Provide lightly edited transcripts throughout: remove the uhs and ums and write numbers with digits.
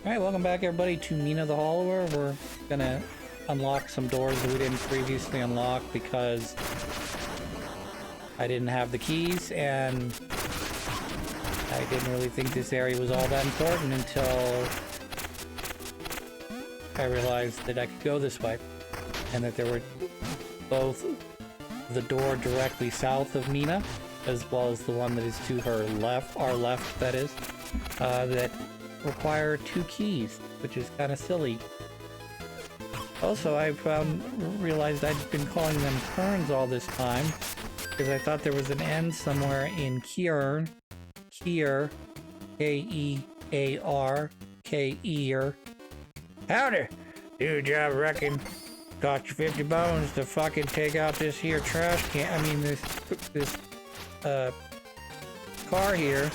Alright, welcome back everybody to Mina the Hollower. We're gonna unlock some doors that we didn't previously unlock because I didn't have the keys and I didn't really think this area was all that important until I realized that I could go this way and that there were both the door directly south of Mina as well as the one that is to her left, our left that is, that require 2 keys, which is kind of silly. Also, I realized I'd been calling them turns all this time because I thought there was an N somewhere in Kear, K-E-A-R, K-E-R. Howdy! Do job, reckon. Cost you 50 bones to fucking take out this here trash can. I mean, this car here.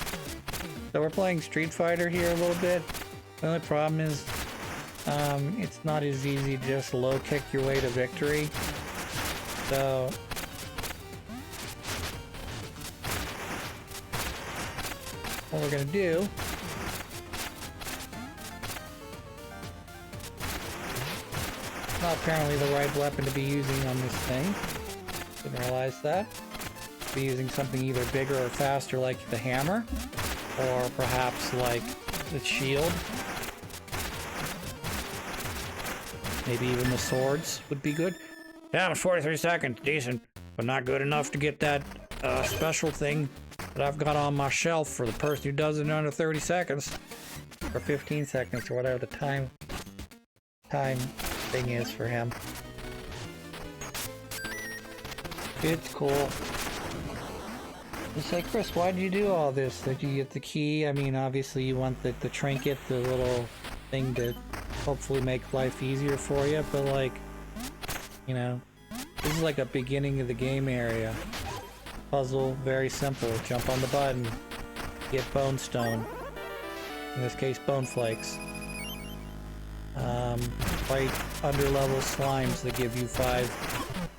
So we're playing Street Fighter here a little bit. The only problem is, it's not as easy to just low kick your way to victory. So what we're gonna do not apparently the right weapon to be using on this thing. Didn't realize that. Be using something either bigger or faster like the hammer, or perhaps like the shield. Maybe even the swords would be good. Yeah, 43 seconds, decent, but not good enough to get that special thing that I've got on my shelf for the person who does it in under 30 seconds. Or 15 seconds, or whatever the time thing is for him. It's cool. It's like, Chris, why did you do all this? Did you get the key? I mean, obviously you want the trinket, the little thing to hopefully make life easier for you, but like, you know, this is like a beginning of the game area. Puzzle, very simple. Jump on the button, get bone stone. In this case, bone flakes. Fight under-level slimes that give you 5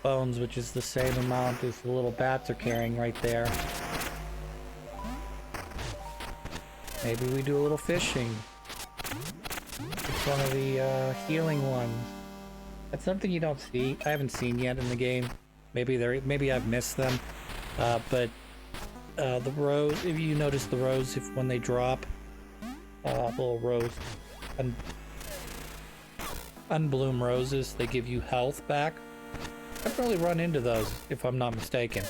bones, which is the same amount as the little bats are carrying right there. Maybe we do a little fishing. It's one of the healing ones. That's something you don't see. I haven't seen yet in the game. Maybe I've missed them. But the rose, if you notice the rose, when they drop, little rose, unbloom roses, they give you health back. I've really run into those, if I'm not mistaken.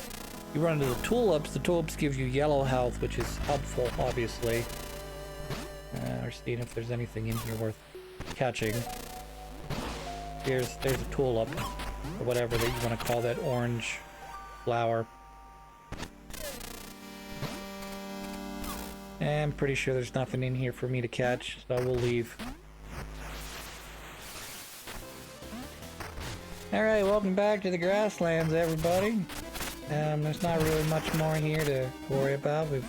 You run into the tulips give you yellow health, which is helpful, obviously. Or seeing if there's anything in here worth catching. There's a tulip, or whatever that you want to call that orange flower. And I'm pretty sure there's nothing in here for me to catch, so we'll leave. Alright, welcome back to the grasslands, everybody. There's not really much more here to worry about. We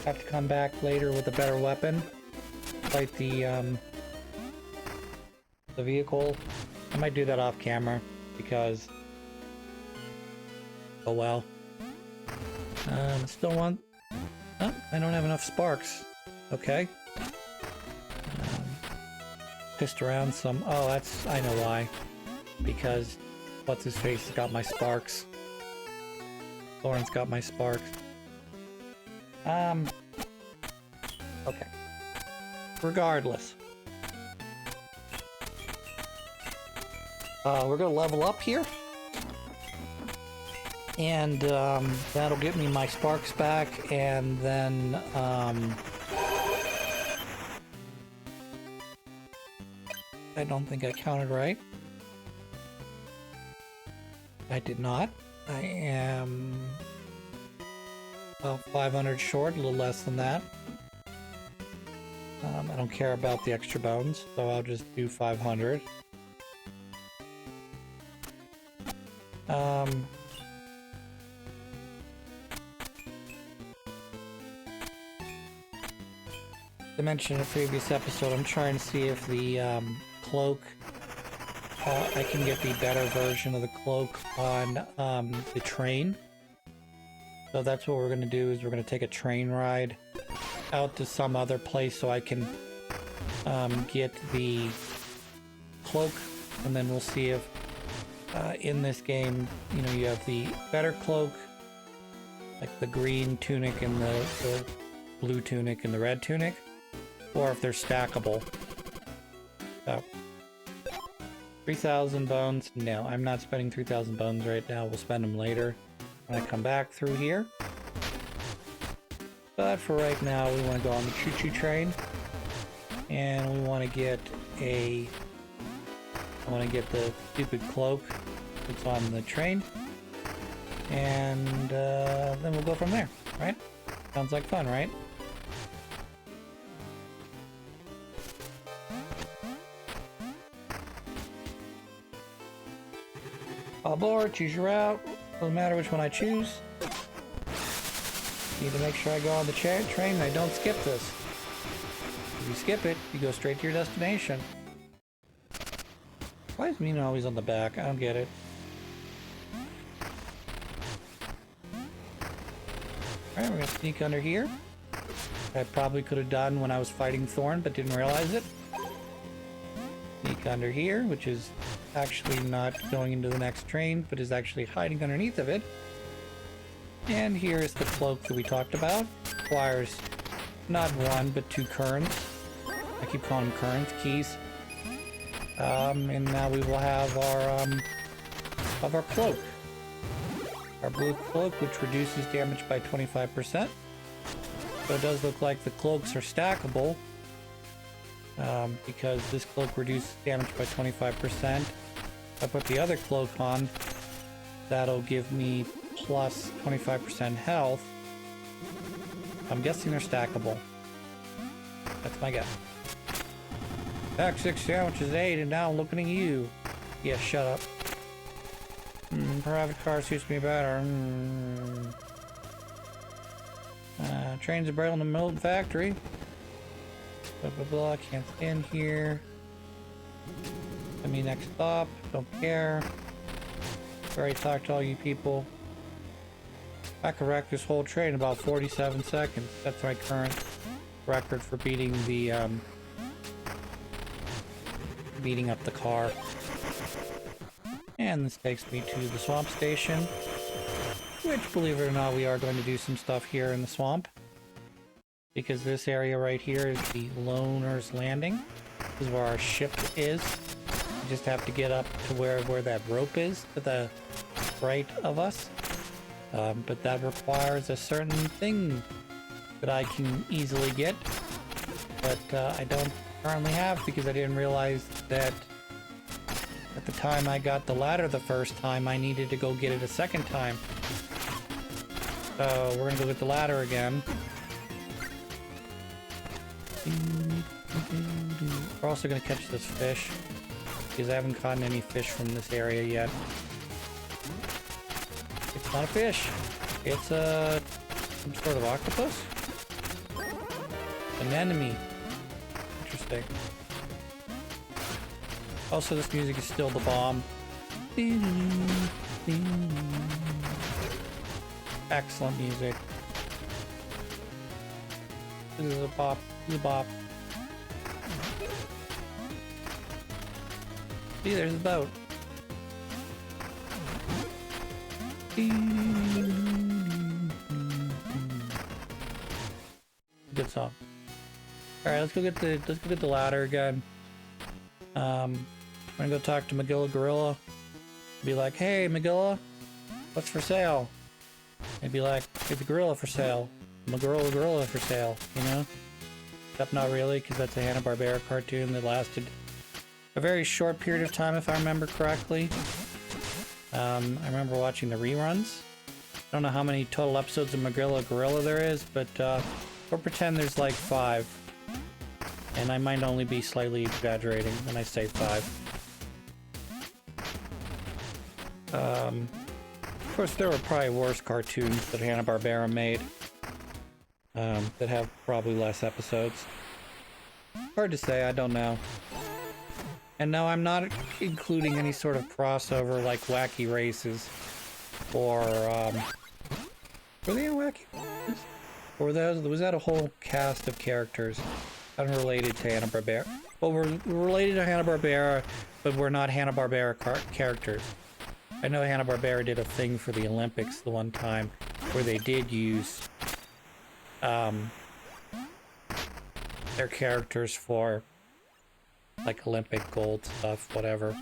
have to come back later with a better weapon. Fight the vehicle. I might do that off camera, because... oh well. Still want... oh, I don't have enough sparks. Okay. Pissed around some... oh, that's... I know why. Because what's-his-face got my sparks. Lauren's got my sparks. Okay. Regardless. We're gonna level up here. And, that'll get me my sparks back, and then, I don't think I counted right. I did not. I am about 500 short, a little less than that. I don't care about the extra bones, so I'll just do 500. I mentioned in a previous episode, I'm trying to see if the cloak, I can get the better version of the cloak on the train. So that's what we're going to do, is we're going to take a train ride out to some other place so I can get the cloak, and then we'll see if in this game, you know, you have the better cloak, like the green tunic and the blue tunic and the red tunic, or if they're stackable. So, 3,000 bones. No, I'm not spending 3,000 bones right now. We'll spend them later when I come back through here. But for right now, we want to go on the choo-choo train. And we want to get I want to get the stupid cloak that's on the train. And then we'll go from there, right? Sounds like fun, right? Aboard, choose your route. Doesn't matter which one I choose. Need to make sure I go on the train and I don't skip this. If you skip it, you go straight to your destination. Why is Mina always on the back? I don't get it. Alright, we're gonna sneak under here. I probably could have done when I was fighting Thorn, but didn't realize it. Sneak under here, which is actually not going into the next train, but is actually hiding underneath of it. And here is the cloak that we talked about. Requires not one, but 2 currents. I keep calling them currents, keys. And now we will have our cloak. Our blue cloak, which reduces damage by 25%. So it does look like the cloaks are stackable. Because this cloak reduces damage by 25%. If I put the other cloak on, that'll give me plus 25% health. I'm guessing they're stackable. That's my guess. Back 6 sandwiches 8, and now I'm looking at you. Yeah, shut up. Private car suits me better. Trains are barrel in the middle of the factory. Blah blah blah, can't stand here. I mean, next stop, don't care. Already talked to all you people. I could wreck this whole train in about 47 seconds. That's my current record for beating the, beating up the car. And this takes me to the swamp station, which, believe it or not, we are going to do some stuff here in the swamp. Because this area right here is the Loner's Landing. This is where our ship is. We just have to get up to where that rope is to the right of us. But that requires a certain thing that I can easily get. But I don't currently have because I didn't realize that at the time I got the ladder the first time, I needed to go get it a second time. So we're gonna go get the ladder again. We're also gonna catch this fish because I haven't caught any fish from this area yet. It's not a fish. It's some sort of octopus. An enemy. Interesting. Also, this music is still the bomb. Excellent music. This is a bop. This is a bop. See, there's a boat. Good song. All right, let's go get the ladder again. I'm gonna go talk to Magilla Gorilla. Be like, hey, Magilla, what's for sale? And be like, get the gorilla for sale. Magilla Gorilla for sale, you know? Except not really, because that's a Hanna-Barbera cartoon that lasted a very short period of time, if I remember correctly. I remember watching the reruns. I don't know how many total episodes of Magilla Gorilla there is, but we'll pretend there's like 5. And I might only be slightly exaggerating when I say 5. Of course, there were probably worse cartoons that Hanna-Barbera made that have probably less episodes. Hard to say, I don't know. And no, I'm not including any sort of crossover like Wacky Races or were they in Wacky Races? Or was that a whole cast of characters? unrelated to Hanna-Barbera. Well, we're related to Hanna-Barbera, but we're not Hanna-Barbera characters. I know Hanna-Barbera did a thing for the Olympics the one time where they did use their characters for like Olympic gold stuff, whatever.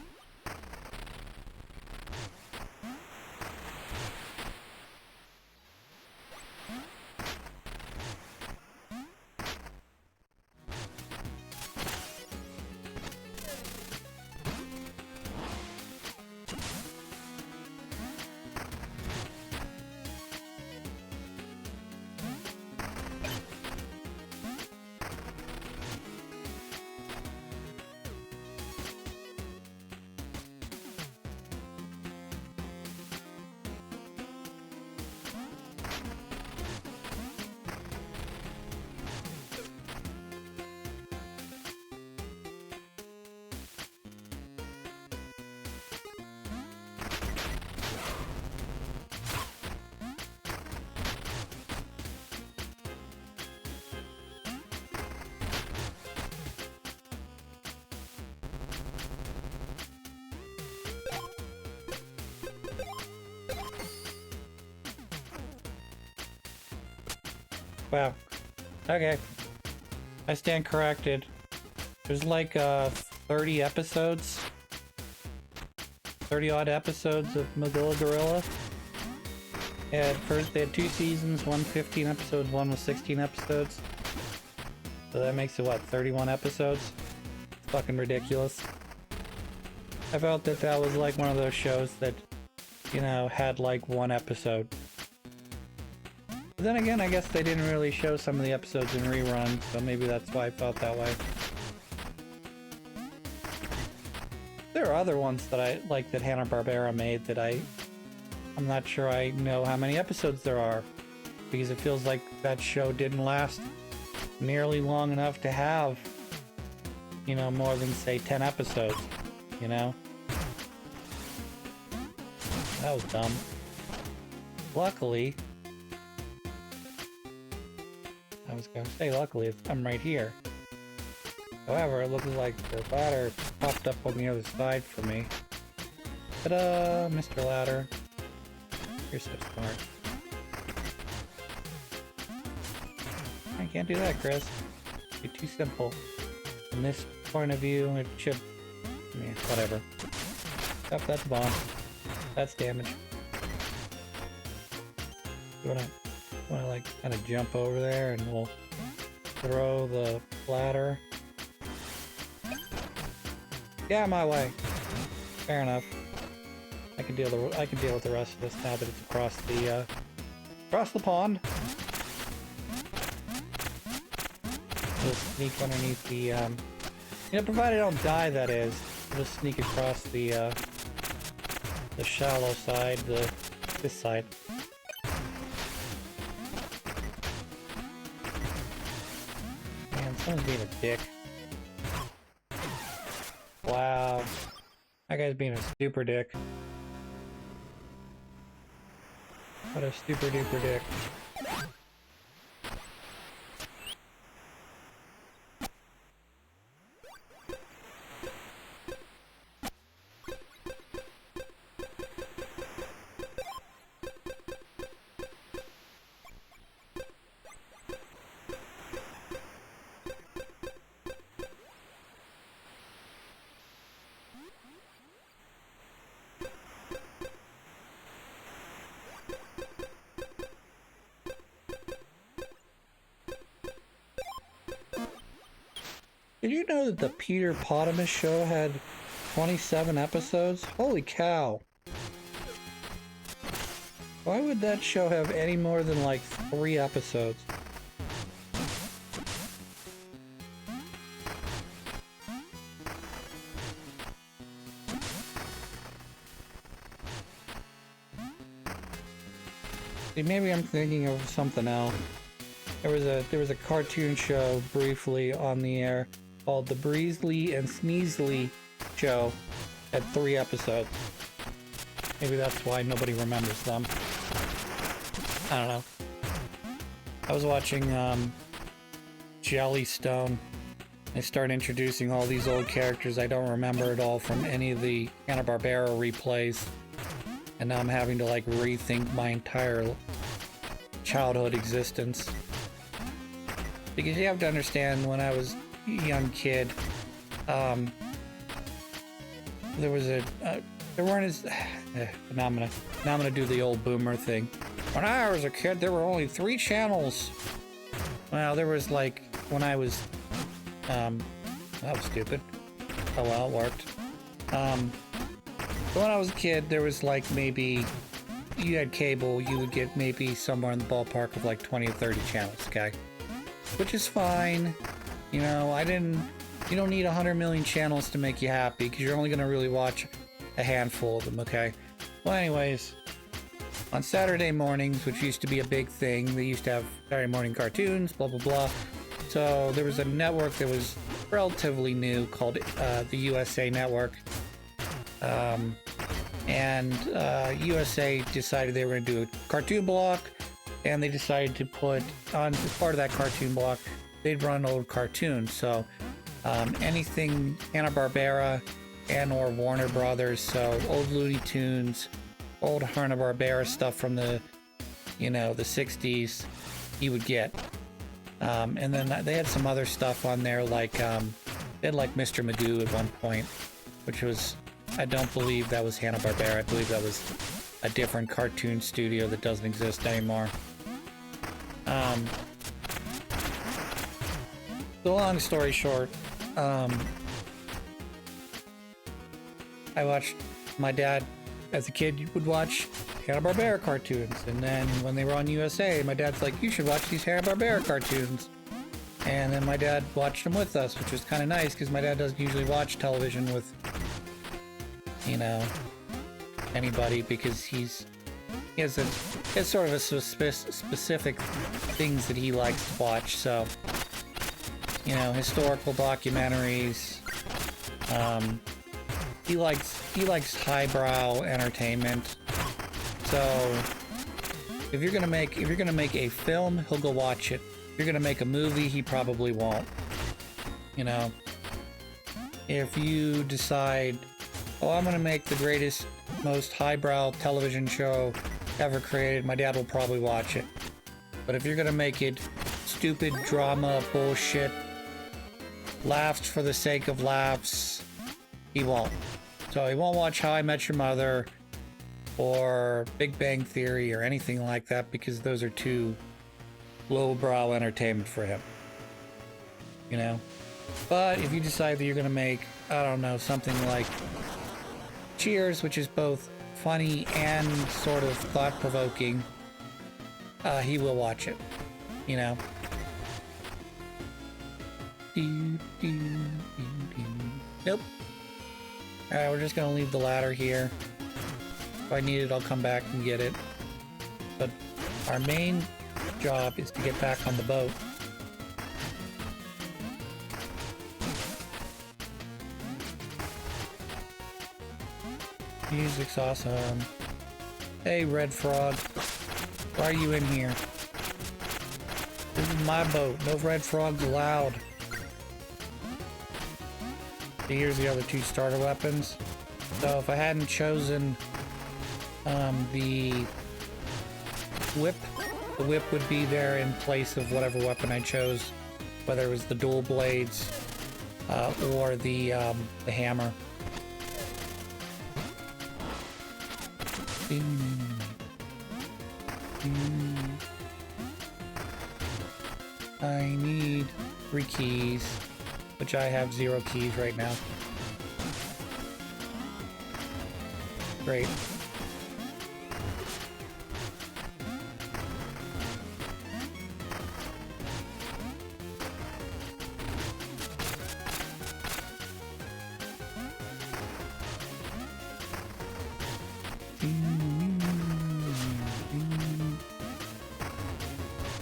Wow. Okay. I stand corrected. There's like 30 episodes. 30 odd episodes of Mozilla Gorilla. First they had 2 seasons, one 15 episodes, one was 16 episodes. So that makes it what, 31 episodes? It's fucking ridiculous. I felt that that was like one of those shows that, you know, had like 1 episode. But then again, I guess they didn't really show some of the episodes in reruns, so maybe that's why I felt that way. There are other ones that I like that Hanna-Barbera made that I'm not sure I know how many episodes there are, because it feels like that show didn't last nearly long enough to have, you know, more than say 10 episodes, you know? That was dumb. Luckily, I was gonna say luckily I'm right here. However, it looks like the ladder popped up on the other side for me. Ta-da, Mr. Ladder. You're so smart. I can't do that, Chris. It'd be too simple. From this point of view, it should... I mean, whatever. Oh, that's a bomb. That's damage. You wanna like kind of jump over there and we'll throw the ladder. Get out of my way. Fair enough. I can deal with the rest of this now that it's across the pond. Just sneak underneath the you know, provided I don't die, that is. I'll just sneak across the shallow side, this side. Man, someone's being a dick. Wow. That guy's being a super dick. What a super duper dick. Did you know that the Peter Potamus show had 27 episodes? Holy cow. Why would that show have any more than like 3 episodes? See, maybe I'm thinking of something else. There was a cartoon show briefly on the air called the Breezely and Sneezely Show. Had 3 episodes. Maybe that's why nobody remembers them. I don't know. I was watching Jellystone They start introducing all these old characters I don't remember at all from any of the Hanna-Barbera replays. And now I'm having to like rethink my entire childhood existence. Because you have to understand, when I was a young kid, there was there weren't as now I'm gonna do the old boomer thing. When I was a kid, there were only 3 channels. Well, there was like, when I was that was stupid. Oh well, it worked. When I was a kid, there was like, maybe, you had cable, you would get maybe somewhere in the ballpark of like 20 or 30 channels, okay? Which is fine. You know, you don't need 100 million channels to make you happy, because you're only going to really watch a handful of them, okay? Well, anyways, on Saturday mornings, which used to be a big thing, they used to have Saturday morning cartoons, blah, blah, blah. So there was a network that was relatively new called the USA Network. USA decided they were going to do a cartoon block, and they decided to put on, as part of that cartoon block, they'd run old cartoons. So anything Hanna-Barbera and or Warner Brothers, so old Looney Tunes, old Hanna-Barbera stuff from the, you know, the 60s, you would get. And then they had some other stuff on there, like they had like Mr. Magoo at one point, which was, I don't believe that was Hanna-Barbera. I believe that was a different cartoon studio that doesn't exist anymore. The long story short, I watched, my dad as a kid would watch Hanna-Barbera cartoons, and then when they were on USA, my dad's like, you should watch these Hanna-Barbera cartoons. And then my dad watched them with us, which was kind of nice, because my dad doesn't usually watch television with, you know, anybody, because he has sort of a specific things that he likes to watch. So, you know, historical documentaries. He likes highbrow entertainment. So if you're gonna make a film, he'll go watch it. If you're gonna make a movie, he probably won't. You know, if you decide, oh, I'm gonna make the greatest, most highbrow television show ever created, my dad will probably watch it. But if you're gonna make it stupid drama bullshit, laughs for the sake of laughs, he won't. So he won't watch How I Met Your Mother or Big Bang Theory or anything like that, because those are too lowbrow entertainment for him. You know? But if you decide that you're gonna make, I don't know, something like Cheers, which is both funny and sort of thought-provoking, he will watch it. You know? Nope. Alright, we're just gonna leave the ladder here. If I need it, I'll come back and get it. But our main job is to get back on the boat. Music's awesome. Hey, Red Frog. Why are you in here? This is my boat. No red frogs allowed. Here's the other 2 starter weapons. So if I hadn't chosen the whip would be there in place of whatever weapon I chose, whether it was the dual blades or the hammer. I need 3 keys, which I have 0 keys right now. Great.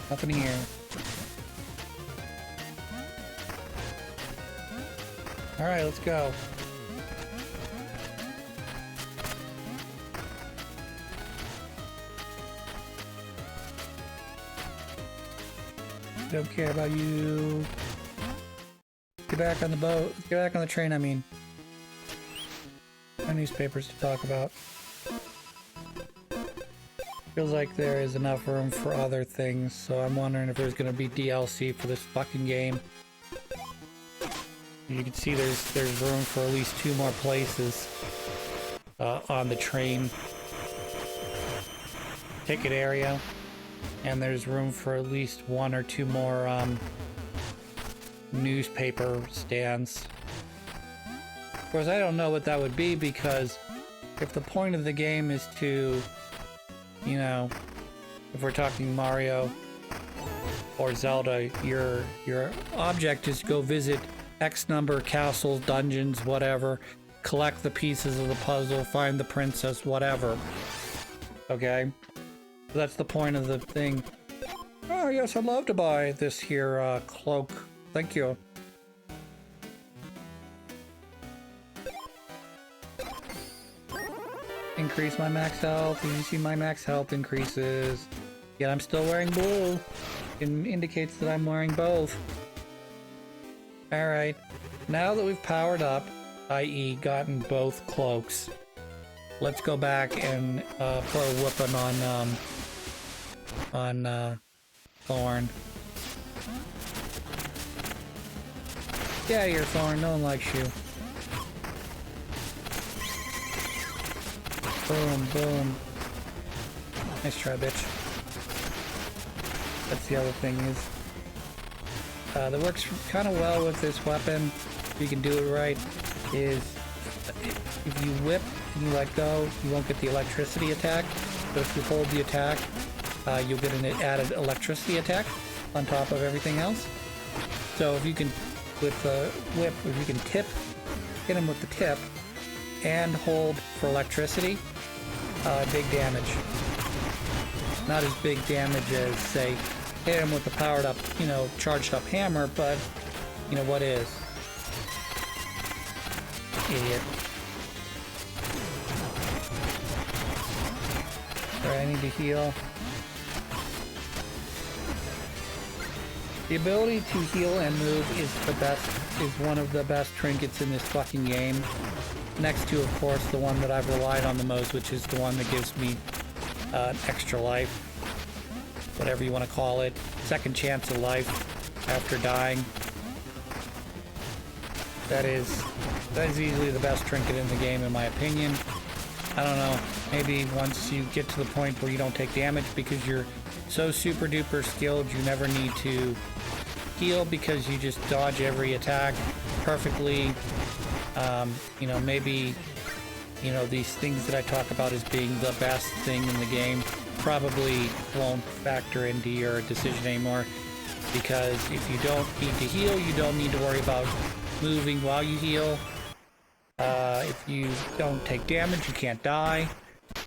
Nothing here. Alright, let's go. Don't care about you. back on the boat. Let's get back on the train, I mean. No newspapers to talk about. Feels like there is enough room for other things, so I'm wondering if there's gonna be DLC for this fucking game. You can see there's room for at least 2 more places on the train ticket area, and there's room for at least 1 or 2 more newspaper stands. Of course, I don't know what that would be, because if the point of the game is to, you know, if we're talking Mario or Zelda, your object is to go visit X number castles, dungeons, whatever, collect the pieces of the puzzle, find the princess, whatever. Okay? So that's the point of the thing. Oh yes, I'd love to buy this here cloak. Thank you. Increase my max health. You see my max health increases. Yet I'm still wearing blue. It indicates that I'm wearing both. Alright. Now that we've powered up, i.e. gotten both cloaks, let's go back and put a whooping on Thorn. Get out of here, Thorn. No one likes you. Boom, boom. Nice try, bitch. That's the other thing is, that works kind of well with this weapon, if you can do it right, is if you whip and you let go, you won't get the electricity attack, but if you hold the attack, you'll get an added electricity attack on top of everything else. So if you can, with the whip, if you can hit him with the tip, and hold for electricity, big damage. Not as big damage as, say, hit him with the powered up, you know, charged up hammer, but, you know, what is? Idiot. Alright, I need to heal. The ability to heal and move is the best, is one of the best trinkets in this fucking game. Next to, of course, the one that I've relied on the most, which is the one that gives me an extra life. Whatever you want to call it. Second chance of life after dying. That is easily the best trinket in the game, in my opinion. I don't know. Maybe once you get to the point where you don't take damage because you're so super duper skilled, you never need to heal because you just dodge every attack perfectly. You know, maybe, you know, these things that I talk about as being the best thing in the game probably won't factor into your decision anymore, because if you don't need to heal, you don't need to worry about moving while you heal. If you don't take damage, you can't die.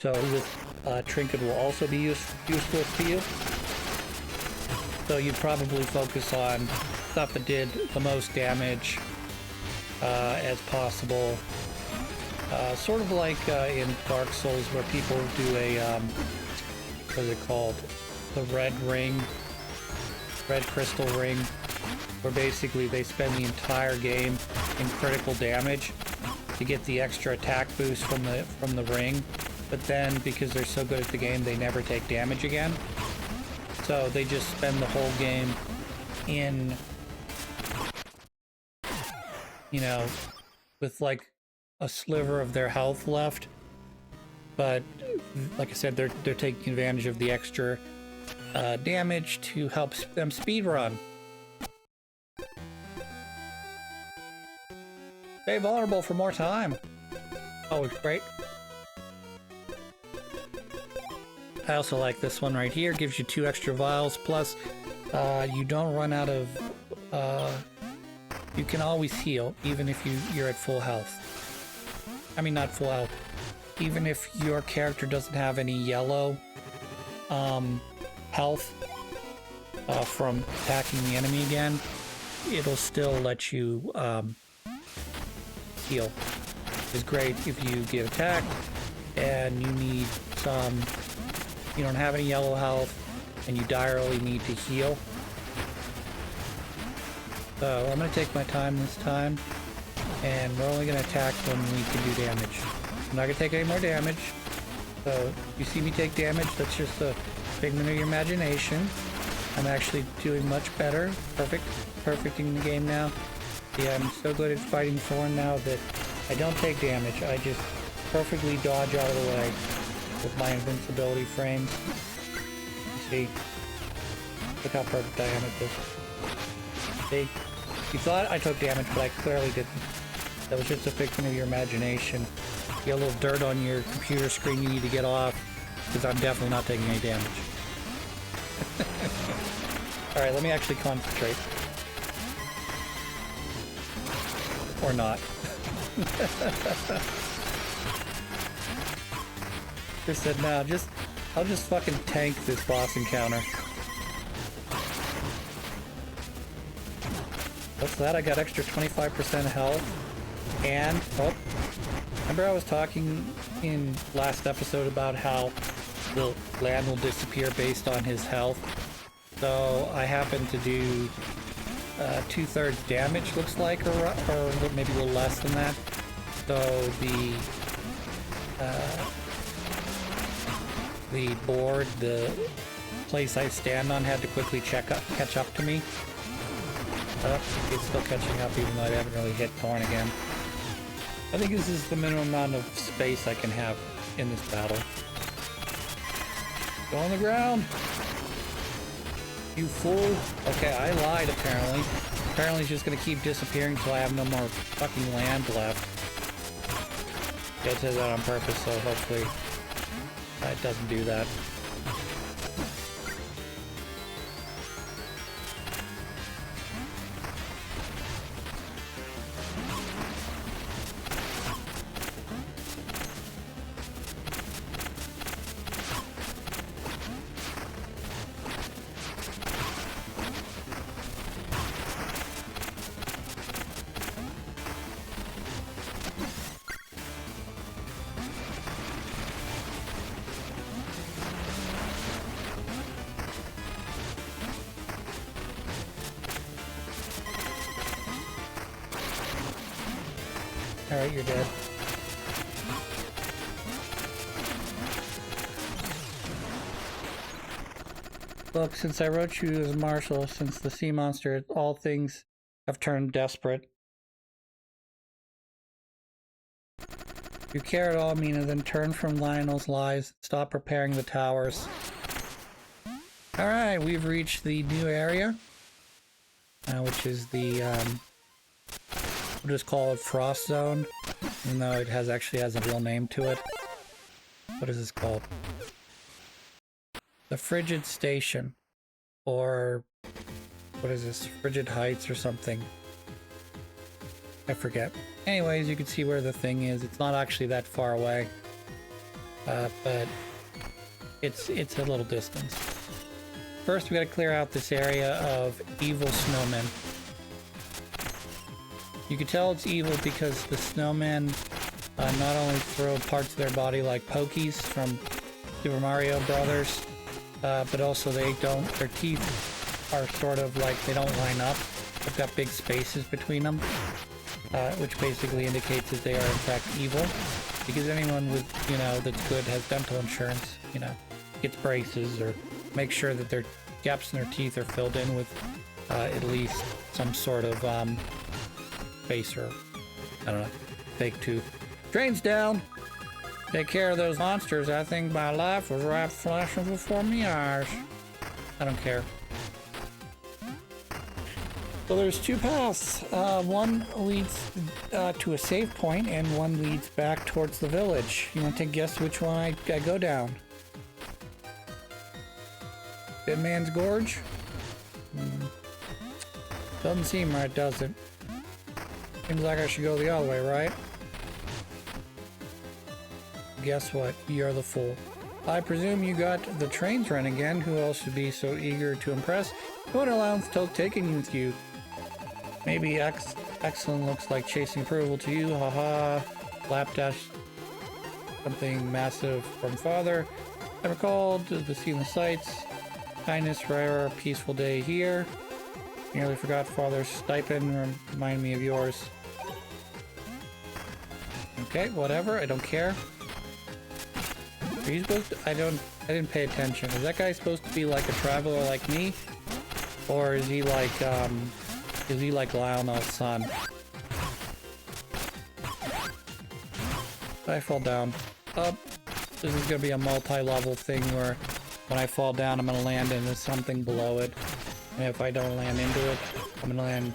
So this trinket will also be useless to you. So you'd probably focus on stuff that did the most damage as possible. Sort of like in Dark Souls, where people do a, what is it called? The red crystal ring, where basically they spend the entire game in critical damage to get the extra attack boost from the ring, but then because they're so good at the game, they never take damage again. So they just spend the whole game in, you know, with like a sliver of their health left, but like I said, they're taking advantage of the extra damage to help them speedrun. Stay vulnerable for more time. Always great. I also like this one right here. Gives you 2 extra vials, plus you don't run out of... you can always heal, even if you're at full health. I mean, not full health. Even if your character doesn't have any yellow health from attacking the enemy again, it'll still let you heal. It's great if you get attacked and you need some, you don't have any yellow health and you direly need to heal. So I'm going to take my time this time, and we're only going to attack when we can do damage. I'm not going to take any more damage. So if you see me take damage, that's just a figment of your imagination. I'm actually doing much better. Perfecting the game now. Yeah, I'm so good at fighting Thorn now that I don't take damage. I just perfectly dodge out of the way with my invincibility frames. See? Look how perfect I am at this. See? You thought I took damage, but I clearly didn't. That was just a figment of your imagination. You got a little dirt on your computer screen you need to get off, because I'm definitely not taking any damage. Alright, let me actually concentrate. Or not. Just said, no, I'll just fucking tank this boss encounter. What's that? I got extra 25% health. And, oh, remember I was talking in last episode about how the land will disappear based on his health? So I happen to do 2/3 damage, looks like, or maybe a little less than that. So the board, the place I stand on, had to quickly catch up to me. It's still catching up, even though I haven't really hit Thorn again. I think this is the minimum amount of space I can have in this battle. Go on the ground! You fool! Okay, I lied apparently. Apparently it's just gonna keep disappearing until I have no more fucking land left. I did that on purpose, so hopefully it doesn't do that. Alright, you're dead. Look, since I wrote you as Marshall, since the sea monster, all things have turned desperate. If you care at all, Mina, then turn from Lionel's lies. Stop preparing the towers. Alright, we've reached the new area. Which is the, we'll just call it Frost Zone. Even though it actually has a real name to it. What is this called? The Frigid Station. Or, what is this? Frigid Heights or something. I forget. Anyways, you can see where the thing is. It's not actually that far away. But it's a little distance. First, we gotta clear out this area of evil snowmen. You can tell it's evil because the snowmen not only throw parts of their body like Pokies from Super Mario Brothers, but also their teeth are sort of like, they don't line up. They've got big spaces between them, which basically indicates that they are in fact evil. Because anyone with, that's good has dental insurance, gets braces or makes sure that their gaps in their teeth are filled in with at least some sort of face or, I don't know, fake tooth. Train's down! Take care of those monsters. I think my life was right flashing before me eyes. I don't care. So there's two paths. One leads to a save point and one leads back towards the village. You want to guess which one I go down? Dead Man's Gorge? Doesn't seem right, does it? Seems like I should go the other way, right? Guess what? You're the fool. I presume you got the trains run again. Who else would be so eager to impress? No one allowance taking you with you. Maybe excellent looks like chasing approval to you. Haha. Lapdash. Something massive from father. I recalled the scene the sights. Kindness, rare, peaceful day here. Nearly forgot father's stipend. Remind me of yours. Okay, whatever. I don't care. Are you supposed to? I didn't pay attention. Is that guy supposed to be like a traveler like me? Or is he like Lionel's son? I fall down. Up. This is gonna be a multi-level thing where when I fall down, I'm gonna land into something below it. And if I don't land into it, I'm gonna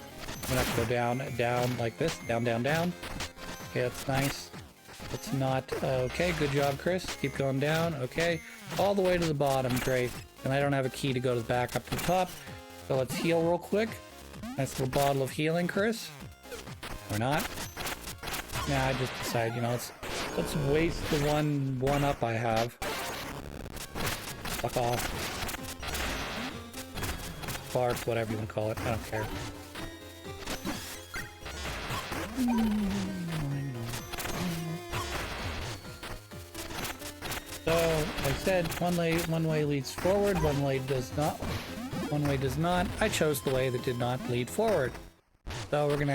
have to go down like this. Down, down, down. Okay, that's nice. It's not, okay, good job, Chris. Keep going down, okay. All the way to the bottom, great. And I don't have a key to go to the back up to the top. So let's heal real quick. Nice little bottle of healing, Chris. Or not. Nah, I just decided, you know, let's waste the one up I have. Fuck off. Bark, whatever you want to call it. I don't care. So, I said one way leads forward, one way does not. One way does not. I chose the way that did not lead forward. So we're gonna